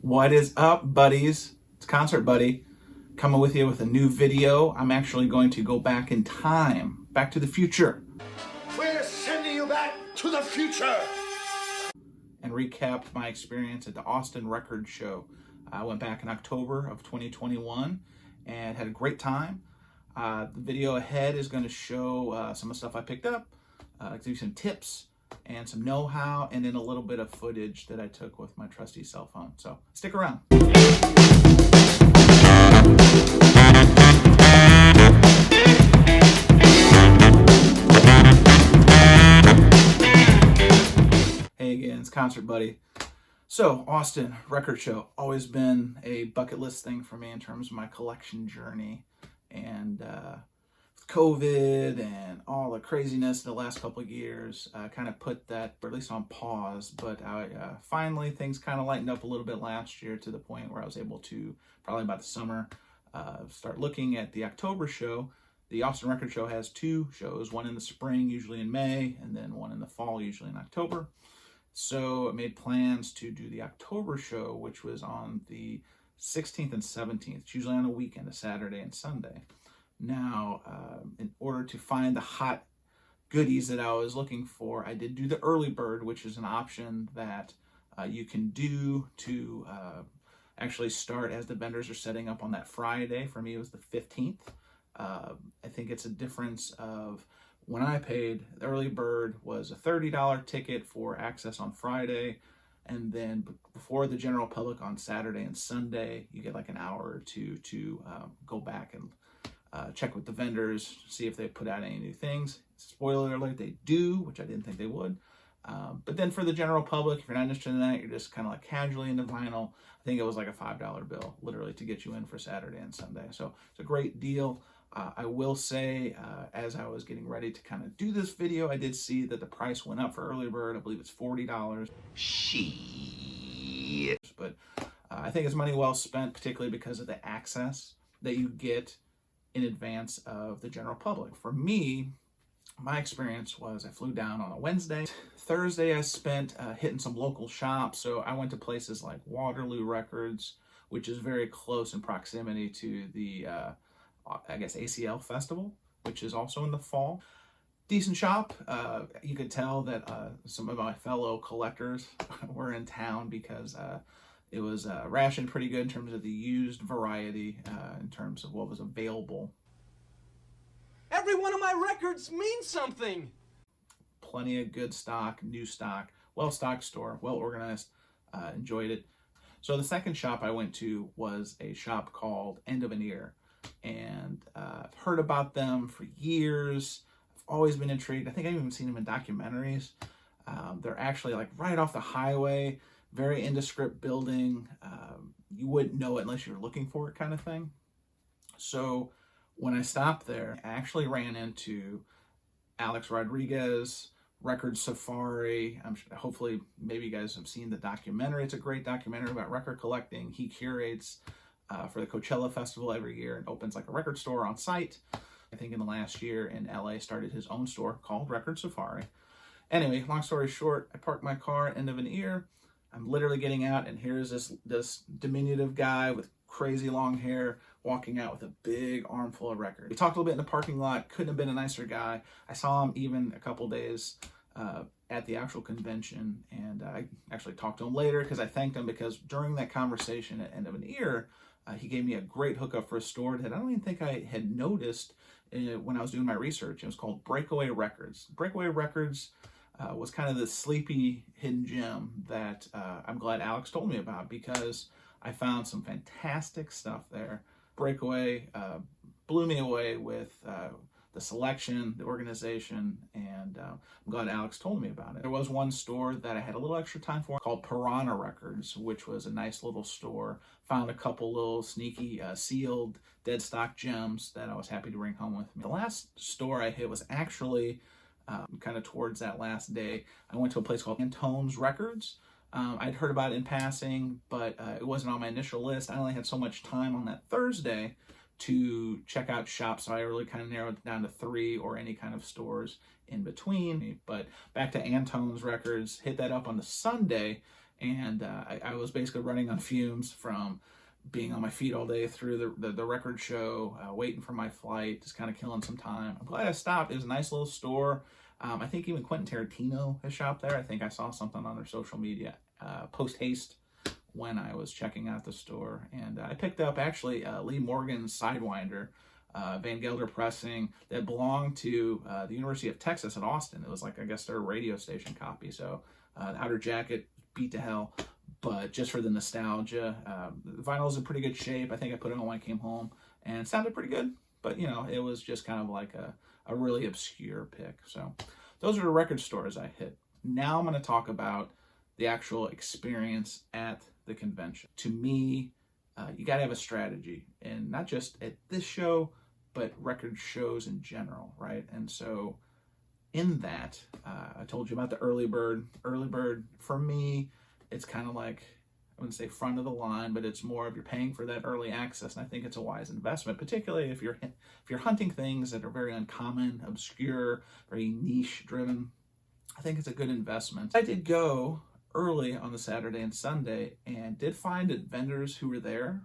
What is up, buddies? It's Concert Buddy coming with you with a new video. I'm actually going to go back in time, back to the future. We're sending you back to the future! And recap my experience at the Austin Records show. I went back in October of 2021 and had a great time. The video ahead is going to show some of the stuff I picked up, give you some tips and some know-how, and then a little bit of footage that I took with my trusty cell phone. So stick around. Hey again, it's Concert Buddy. So, Austin Record Show, always been a bucket list thing for me in terms of my collection journey. And COVID and all the craziness in the last couple of years kind of put that, or at least on pause. But finally, things kind of lightened up a little bit last year to the point where I was able to, probably about the summer, start looking at the October show. The Austin Record Show has two shows, one in the spring, usually in May, and then one in the fall, usually in October. So I made plans to do the October show, which was on the 16th and 17th. It's usually on a weekend, a Saturday and Sunday. Now, in order to find the hot goodies that I was looking for, I did do the early bird, which is an option that you can do to actually start as the vendors are setting up on that Friday. For me, it was the 15th. I think it's a difference of when I paid, the early bird was a $30 ticket for access on Friday. And then before the general public on Saturday and Sunday, you get like an hour or two to go back and check with the vendors, see if they put out any new things. Spoiler alert, they do, which I didn't think they would. But then for the general public, if you're not interested in that, you're just kind of like casually into vinyl, I think it was like a $5 bill, literally, to get you in for Saturday and Sunday. So it's a great deal. I will say, as I was getting ready to kind of do this video, I did see that the price went up for early bird. I believe it's $40. Shit. But I think it's money well spent, particularly because of the access that you get in advance of the general public. For me, my experience was I flew down on a Wednesday. Thursday, I spent hitting some local shops. So I went to places like Waterloo Records, which is very close in proximity to the I guess ACL Festival, which is also in the fall. Decent shop. You could tell that some of my fellow collectors were in town because it was rationed pretty good in terms of the used variety, in terms of what was available. Every one of my records means something. Plenty of good stock, new stock, well-stocked store, well-organized. Enjoyed it. So the second shop I went to was a shop called End of an Ear. And I've heard about them for years. I've always been intrigued. I think I've even seen them in documentaries. They're actually like right off the highway, very indescript building. You wouldn't know it unless you were looking for it, kind of thing. So when I stopped there, I actually ran into Alex Rodriguez, Record Safari. Hopefully maybe you guys have seen the documentary. It's a great documentary about record collecting. He curates for the Coachella Festival every year and opens like a record store on site. I think in the last year in LA started his own store called Record Safari. Anyway, long story short, I parked my car at End of an Ear. I'm literally getting out, and here's this diminutive guy with crazy long hair walking out with a big armful of records. We talked a little bit in the parking lot. Couldn't have been a nicer guy. I saw him even a couple days at the actual convention, and I actually talked to him later because I thanked him because during that conversation at End of an Ear, he gave me a great hookup for a store that I don't even think I had noticed when I was doing my research. It was called Breakaway Records. Breakaway Records was kind of the sleepy hidden gem that I'm glad Alex told me about because I found some fantastic stuff there. Breakaway blew me away with the selection, the organization, and I'm glad Alex told me about it. There was one store that I had a little extra time for called Piranha Records, which was a nice little store. Found a couple little sneaky sealed dead stock gems that I was happy to bring home with me. The last store I hit was actually kind of towards that last day. I went to a place called Antone's Records. I'd heard about it in passing, but it wasn't on my initial list. I only had so much time on that Thursday to check out shops, so I really kind of narrowed it down to 3 or any kind of stores in between. But back to Antone's Records, hit that up on the Sunday, And I was basically running on fumes from being on my feet all day through the record show, waiting for my flight, just kind of killing some time. I'm glad I stopped. It was a nice little store. I think even Quentin Tarantino has shopped there. I think I saw something on their social media post haste when I was checking out the store. And I picked up actually Lee Morgan's Sidewinder, Van Gelder pressing, that belonged to the University of Texas at Austin. It was like, I guess, their radio station copy. So the outer jacket beat to hell, but just for the nostalgia, the vinyl's in pretty good shape. I think I put it on when I came home and it sounded pretty good, but you know, it was just kind of like a really obscure pick. So those are the record stores I hit. Now I'm going to talk about the actual experience at the convention. To me, you got to have a strategy, and not just at this show, but record shows in general, right? And so in that, I told you about the early bird. Early bird, for me, it's kind of like, I wouldn't say front of the line, but it's more of you're paying for that early access, and I think it's a wise investment, particularly if you're hunting things that are very uncommon, obscure, very niche driven. I think it's a good investment. I did go early on the Saturday and Sunday, and did find that vendors who were there,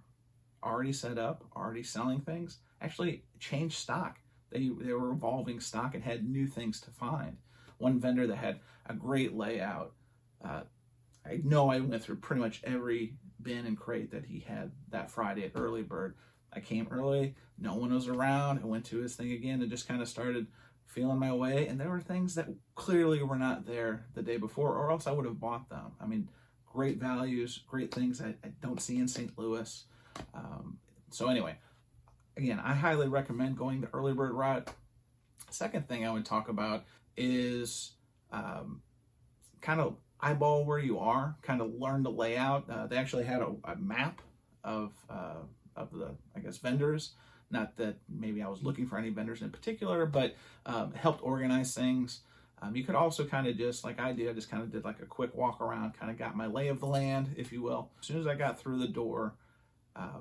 already set up, already selling things, actually changed stock. They were evolving stock and had new things to find. One vendor that had a great layout. I know I went through pretty much every bin and crate that he had that Friday at Early Bird. I came early, no one was around. I went to his thing again and just kind of started feeling my way. And there were things that clearly were not there the day before, or else I would have bought them. I mean, great values, great things I don't see in St. Louis. So anyway, again, I highly recommend going the Early Bird route. Second thing I would talk about is kind of eyeball where you are, kind of learn the layout. They actually had a map of the, I guess, vendors. Not that maybe I was looking for any vendors in particular, but helped organize things. You could also kind of just, like I did, I just kind of did like a quick walk around, kind of got my lay of the land, if you will. As soon as I got through the door,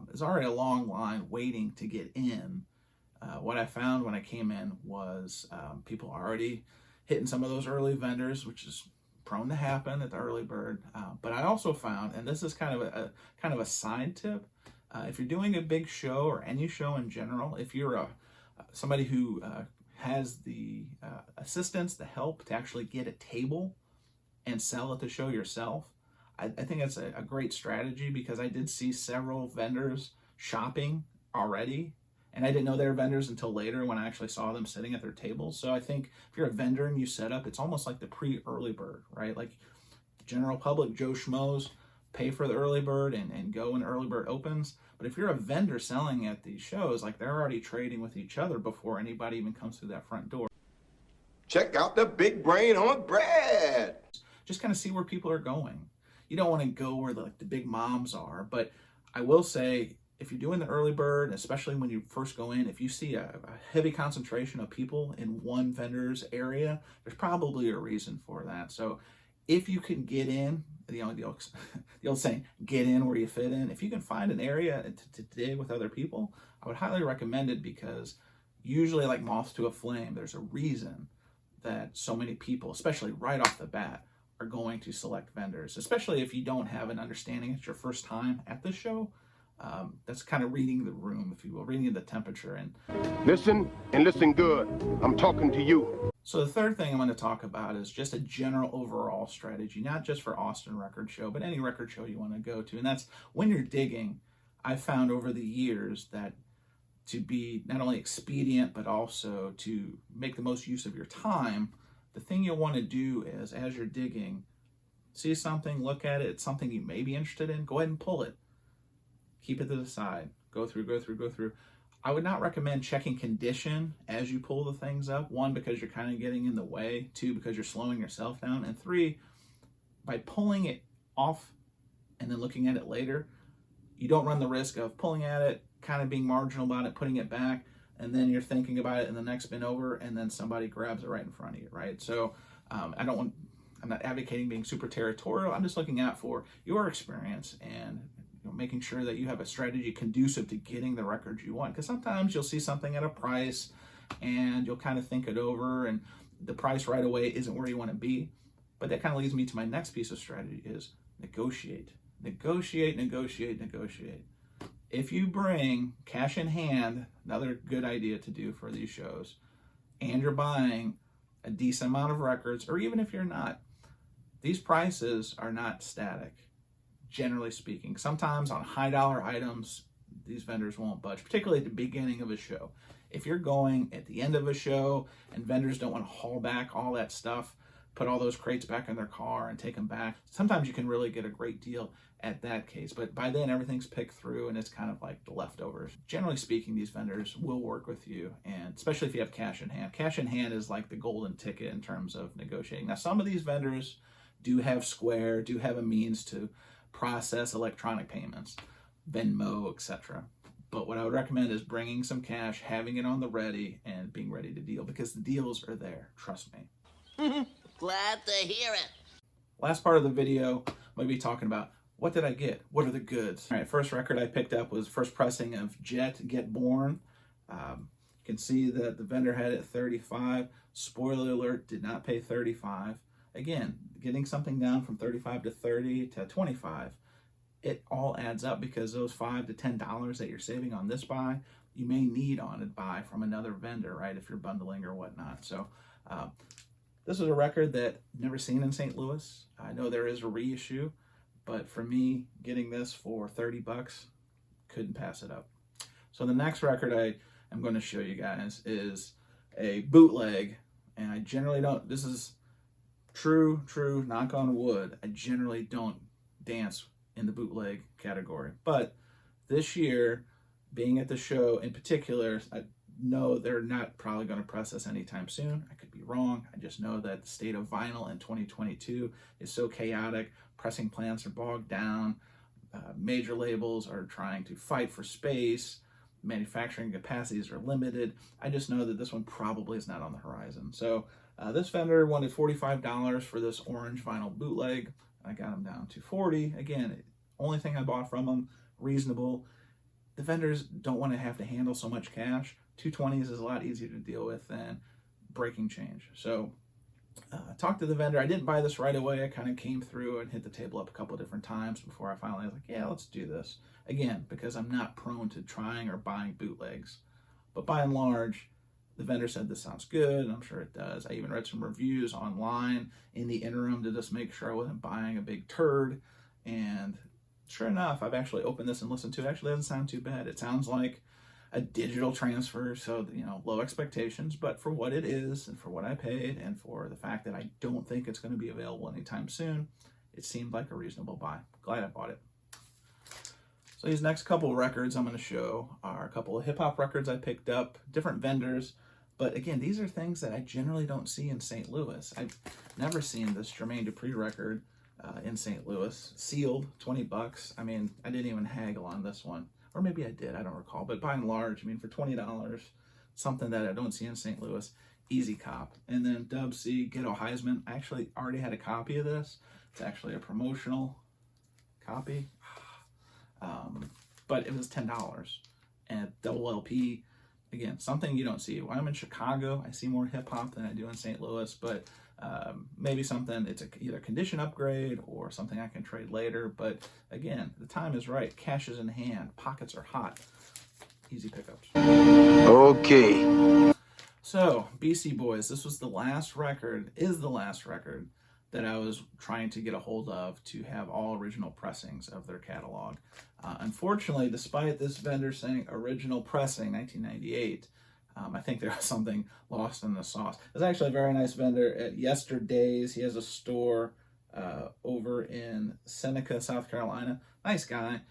there's already a long line waiting to get in. What I found when I came in was people already hitting some of those early vendors, which is prone to happen at the Early Bird. But I also found, and this is kind of a side tip, if you're doing a big show or any show in general, if you're somebody who has the assistance, the help to actually get a table and sell at the show yourself, I think that's a great strategy, because I did see several vendors shopping already, and I didn't know they were vendors until later when I actually saw them sitting at their tables. So I think if you're a vendor and you set up, it's almost like the pre-Early Bird, right? Like the general public, Joe Schmoes, pay for the Early Bird and go when Early Bird opens. But if you're a vendor selling at these shows, like they're already trading with each other before anybody even comes through that front door. Check out the big brain on Brad. Just kind of see where people are going. You don't want to go where the big moms are, but I will say, if you're doing the Early Bird, especially when you first go in, if you see a heavy concentration of people in one vendor's area, there's probably a reason for that. So if you can get in, the old saying, get in where you fit in. If you can find an area to dig with other people, I would highly recommend it, because usually, like moths to a flame, there's a reason that so many people, especially right off the bat, are going to select vendors, especially if you don't have an understanding. It's your first time at the show. That's kind of reading the room, if you will, reading the temperature. And Listen, and listen good. I'm talking to you. so the third thing I'm going to talk about is just a general overall strategy, not just for Austin Record Show, but any record show you want to go to. And that's when you're digging. I found over the years that to be not only expedient, but also to make the most use of your time, the thing you'll want to do is, as you're digging, see something, look at it, it's something you may be interested in, go ahead and pull it. Keep it to the side. Go through. I would not recommend checking condition as you pull the things up. One, because you're kind of getting in the way. Two, because you're slowing yourself down. And three, by pulling it off and then looking at it later, you don't run the risk of pulling at it, kind of being marginal about it, putting it back, and then you're thinking about it in the next bin over, and then somebody grabs it right in front of you, right? So I'm not advocating being super territorial. I'm just looking out for your experience and making sure that you have a strategy conducive to getting the records you want. Because sometimes you'll see something at a price and you'll kind of think it over, and the price right away isn't where you want to be. But that kind of leads me to my next piece of strategy is negotiate. Negotiate, negotiate, negotiate. If you bring cash in hand, another good idea to do for these shows, and you're buying a decent amount of records, or even if you're not, these prices are not static, generally speaking. Sometimes on high dollar items, these vendors won't budge, particularly at the beginning of a show. If you're going at the end of a show and vendors don't want to haul back all that stuff, put all those crates back in their car and take them back, sometimes you can really get a great deal at that case. But by then, everything's picked through and it's kind of like the leftovers. Generally speaking, these vendors will work with you, and especially if you have cash in hand. Cash in hand is like the golden ticket in terms of negotiating. Now, some of these vendors do have Square, do have a means to process electronic payments, Venmo, etc. But what I would recommend is bringing some cash, having it on the ready, and being ready to deal, because the deals are there, trust me. Glad to hear it. Last part of the video, I'm going to be talking about what did I get? What are the goods? All right, first record I picked up was first pressing of Jet, Get Born. You can see that the vendor had it 35. Spoiler alert, did not pay 35. Again, getting something down from 35 to 30 to 25, it all adds up, because those $5 to $10 that you're saving on this buy, you may need on a buy from another vendor, right, if you're bundling or whatnot. So this was a record that I've never seen in St. Louis. I know there is a reissue, but for me, getting this for 30 bucks, couldn't pass it up. So the next record I am going to show you guys is a bootleg, and I generally don't, this is true, knock on wood, I generally don't dance in the bootleg category. But this year, being at the show in particular, I know they're not probably going to press this anytime soon. I could be wrong. I just know that the state of vinyl in 2022 is so chaotic. Pressing plants are bogged down. Major labels are trying to fight for space. Manufacturing capacities are limited. I just know that this one probably is not on the horizon. So this vendor wanted $45 for this orange vinyl bootleg. I got them down to $40. Again, only thing I bought from them, reasonable. The vendors don't want to have to handle so much cash. 220s is a lot easier to deal with than breaking change. So I talked to the vendor. I didn't buy this right away. I kind of came through and hit the table up a couple of different times before I finally was like, yeah, let's do this. Again, because I'm not prone to trying or buying bootlegs. But by and large, the vendor said this sounds good, and I'm sure it does. I even read some reviews online in the interim to just make sure I wasn't buying a big turd. And sure enough, I've actually opened this and listened to it. It actually doesn't sound too bad. It sounds like a digital transfer, so, you know, low expectations, but for what it is and for what I paid and for the fact that I don't think it's going to be available anytime soon, it seemed like a reasonable buy. Glad I bought it. So these next couple of records I'm going to show are a couple of hip-hop records I picked up, different vendors, but again, these are things that I generally don't see in St. Louis. I've never seen this Jermaine Dupri record in St. Louis, sealed, 20 bucks. I mean, I didn't even haggle on this one. Or maybe I did, I don't recall. But by and large, I mean, for $20, something that I don't see in St. Louis, easy cop. And then Dub C, Ghetto Heisman. I actually already had a copy of this. It's actually a promotional copy. But it was $10. And double LP, again, something you don't see. When I'm in Chicago, I see more hip-hop than I do in St. Louis. But maybe something, it's either a condition upgrade or something I can trade later. But again, the time is right. Cash is in hand. Pockets are hot. Easy pickups. Okay. So, BC Boys, this was the last record, is the last record that I was trying to get a hold of to have all original pressings of their catalog. Unfortunately, despite this vendor saying original pressing, 1998, I think there was something lost in the sauce. There's actually a very nice vendor at Yesterdays. He has a store over in Seneca, South Carolina. Nice guy.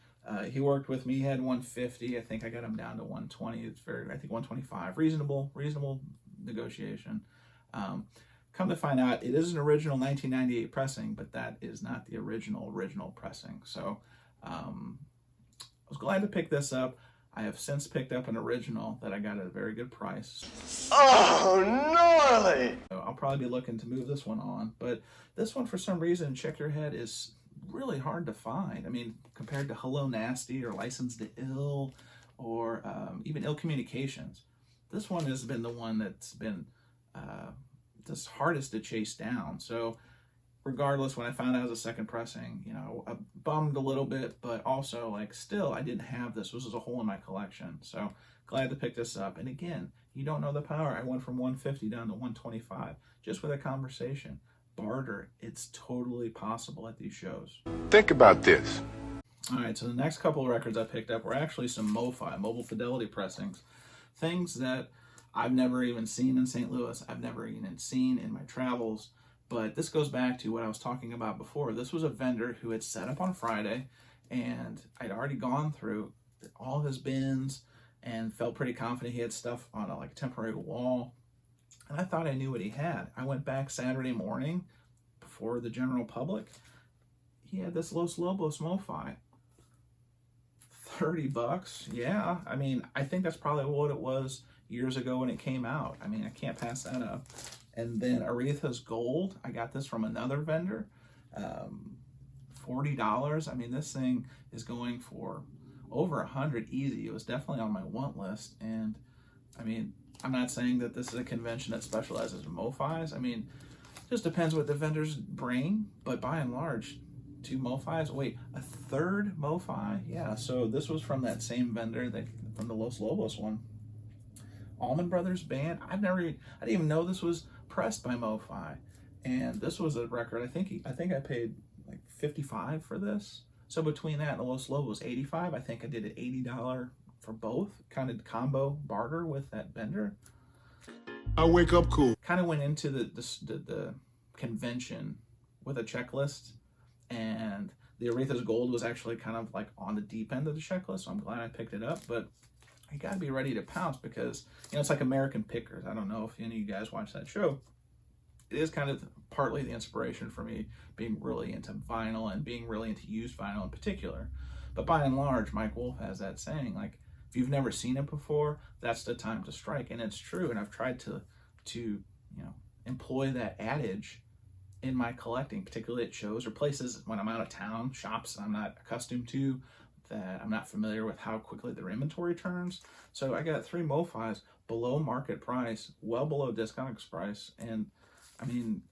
He worked with me. He had 150. I think I got him down to 120. It's very, I think 125. Reasonable negotiation. Come to find out, it is an original 1998 pressing, but that is not the original pressing. So I was glad to pick this up. I have since picked up an original that I got at a very good price. Oh, gnarly! So I'll probably be looking to move this one on, but this one, for some reason, Check Your Head is really hard to find. I mean, compared to Hello Nasty or License to Ill or even Ill Communications, this one has been the one that's been the hardest to chase down. So regardless, when I found out it was a second pressing, you know, I bummed a little bit, but also like still I didn't have this. This was a hole in my collection. So glad to pick this up. And again, you don't know the power. I went from 150 down to 125 just with a conversation. Barter, it's totally possible at these shows. Think about this. All right, so the next couple of records I picked up were actually some MoFi, mobile fidelity pressings, things that I've never even seen in St. Louis. I've never even seen in my travels. But this goes back to what I was talking about before. This was a vendor who had set up on Friday, and I'd already gone through all his bins and felt pretty confident he had stuff on a like temporary wall. And I thought I knew what he had. I went back Saturday morning before the general public. He had this Los Lobos MoFi. $30. Yeah, I mean, I think that's probably what it was years ago when it came out. I mean, I can't pass that up. And then Aretha's Gold, I got this from another vendor. $40. I mean, this thing is going for over 100 easy. It was definitely on my want list. And I mean, I'm not saying that this is a convention that specializes in MoFis. I mean, it just depends what the vendors bring. But by and large, 2 MoFis. Wait, a third MoFi? Yeah, so this was from that same vendor, from the Los Lobos one. Allman Brothers Band. I didn't even know this was pressed by MoFi. And this was a record, I think I paid like $55 for this. So between that and the Los Lobos, $85. I think I did an $80 for both, kind of combo barter with that vendor. I wake up cool. Kind of went into the convention with a checklist, and the Aretha's Gold was actually kind of like on the deep end of the checklist, so I'm glad I picked it up. But you got to be ready to pounce because, you know, it's like American Pickers. I don't know if any of you guys watch that show. It is kind of partly the inspiration for me being really into vinyl and being really into used vinyl in particular. But by and large, Mike Wolf has that saying, like, if you've never seen it before, that's the time to strike. And it's true. And I've tried to you know, employ that adage in my collecting, particularly at shows or places when I'm out of town, shops I'm not accustomed to, that I'm not familiar with how quickly their inventory turns. So I got 3 MoFis below market price, well below Discogs price. And I mean,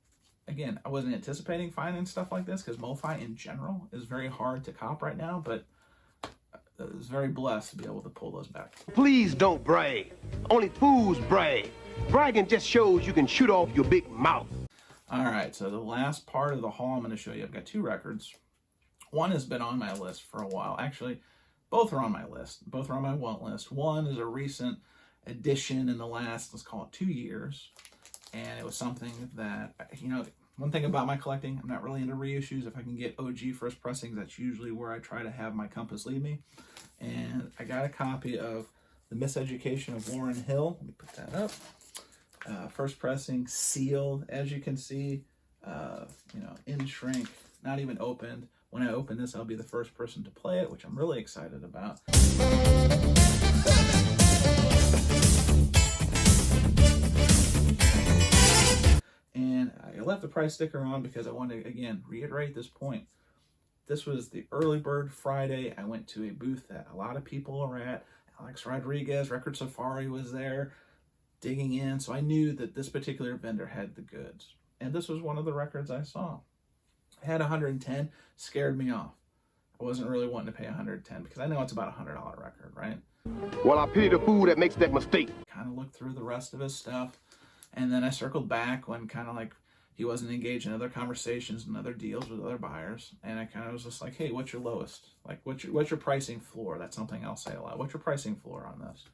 again, I wasn't anticipating finding stuff like this because MoFi in general is very hard to cop right now, but I was very blessed to be able to pull those back. Please don't brag. Only fools brag. Bragging just shows you can shoot off your big mouth. All right, so the last part of the haul I'm going to show you, I've got 2 records. One has been on my list for a while. Actually, both are on my list. Both are on my want list. One is a recent addition in the last, let's call it 2 years. And it was something that, you know, one thing about my collecting, I'm not really into reissues. If I can get OG first pressings, that's usually where I try to have my compass lead me. And I got a copy of The Miseducation of Lauryn Hill. Let me put that up. First pressing, sealed, as you can see, you know, in shrink, not even opened. When I open this, I'll be the first person to play it, which I'm really excited about. And I left the price sticker on because I want to, again, reiterate this point. This was the early bird Friday. I went to a booth that a lot of people are at. Alex Rodriguez, Record Safari was there, digging in. So I knew that this particular vendor had the goods. And this was one of the records I saw. I had 110, scared me off. I wasn't really wanting to pay 110 because I know it's about a $100 record, right? Well, I pity the fool that makes that mistake. Kind of looked through the rest of his stuff. And then I circled back when kind of like he wasn't engaged in other conversations and other deals with other buyers. And I kind of was just like, hey, what's your lowest? Like, what's your pricing floor? That's something I'll say a lot. What's your pricing floor on this?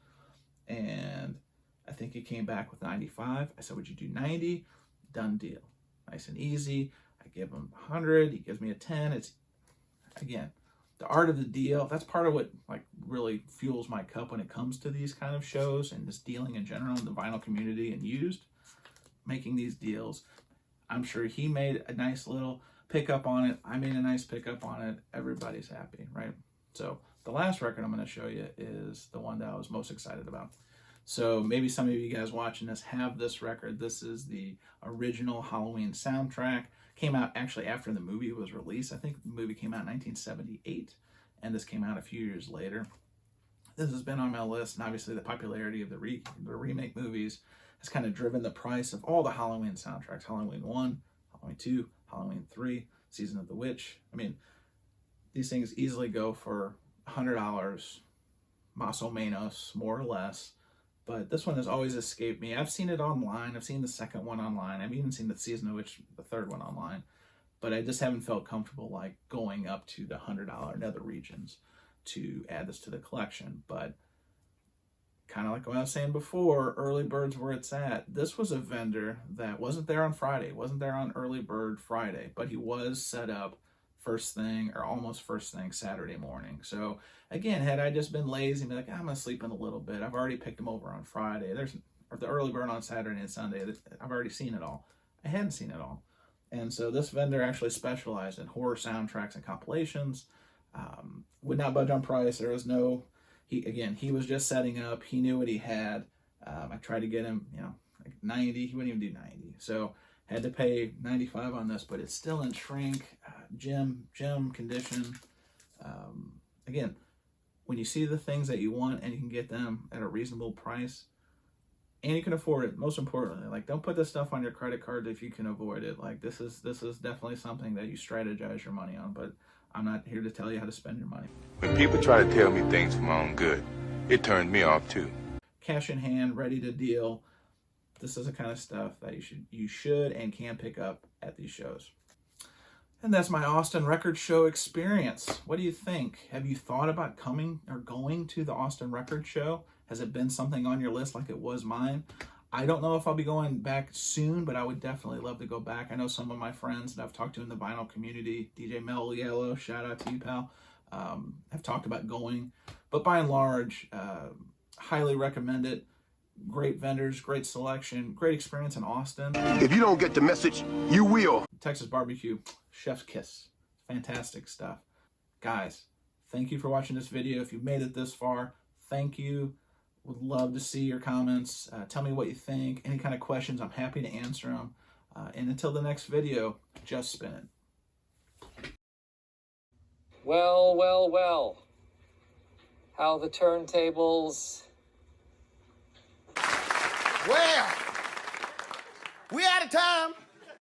And I think he came back with 95. I said, would you do 90? Done deal. Nice and easy. I give him 100. He gives me a 10. It's, again, the art of the deal. That's part of what like really fuels my cup when it comes to these kind of shows and just dealing in general in the vinyl community and used. Making these deals. I'm sure he made a nice little pickup on it. I made a nice pickup on it. Everybody's happy, right? So the last record I'm going to show you is the one that I was most excited about. So maybe some of you guys watching this have this record. This is the original Halloween soundtrack. Came out actually after the movie was released. I think the movie came out in 1978, and this came out a few years later. This has been on my list, and obviously the popularity of the remake movies has kind of driven the price of all the Halloween soundtracks. Halloween 1, Halloween 2, Halloween 3, Season of the Witch. I mean, these things easily go for $100, más o menos, more or less. But this one has always escaped me. I've seen it online. I've seen the second one online. I've even seen the Season of the Witch, the third one online. But I just haven't felt comfortable like going up to the $100 nether regions to add this to the collection. But kind of like what I was saying before, early bird's where it's at. This was a vendor that wasn't there on Friday, wasn't there on early bird Friday, but he was set up first thing or almost first thing Saturday morning. So again, had I just been lazy and be like, I'm gonna sleep in a little bit, I've already picked them over on Friday. There's the early bird on Saturday and Sunday. I've already seen it all. I hadn't seen it all. And so this vendor actually specialized in horror soundtracks and compilations. Would not budge on price. There was no, he was just setting up. He knew what he had. I tried to get him, like 90. He wouldn't even do 90. So had to pay 95 on this, but it's still in shrink, gem condition. Again, when you see the things that you want and you can get them at a reasonable price, and you can afford it, most importantly, like don't put this stuff on your credit card if you can avoid it. Like this is definitely something that you strategize your money on, but I'm not here to tell you how to spend your money. When people try to tell me things for my own good, it turns me off too. Cash in hand, ready to deal. This is the kind of stuff that you should and can pick up at these shows. And that's my Austin Record Show experience. What do you think? Have you thought about coming or going to the Austin Record Show? Has it been something on your list like it was mine? I don't know if I'll be going back soon, but I would definitely love to go back. I know some of my friends that I've talked to in the vinyl community, DJ Mel Yellow, shout out to you, pal, have talked about going. But by and large, highly recommend it. Great vendors, great selection, great experience in Austin. If you don't get the message, you will. Texas barbecue, chef's kiss. Fantastic stuff. Guys, thank you for watching this video. If you've made it this far, thank you. Would love to see your comments. Tell me what you think. Any kind of questions, I'm happy to answer them. And until the next video, just spin it. Well, well, well. How the turntables... Well, we out of time.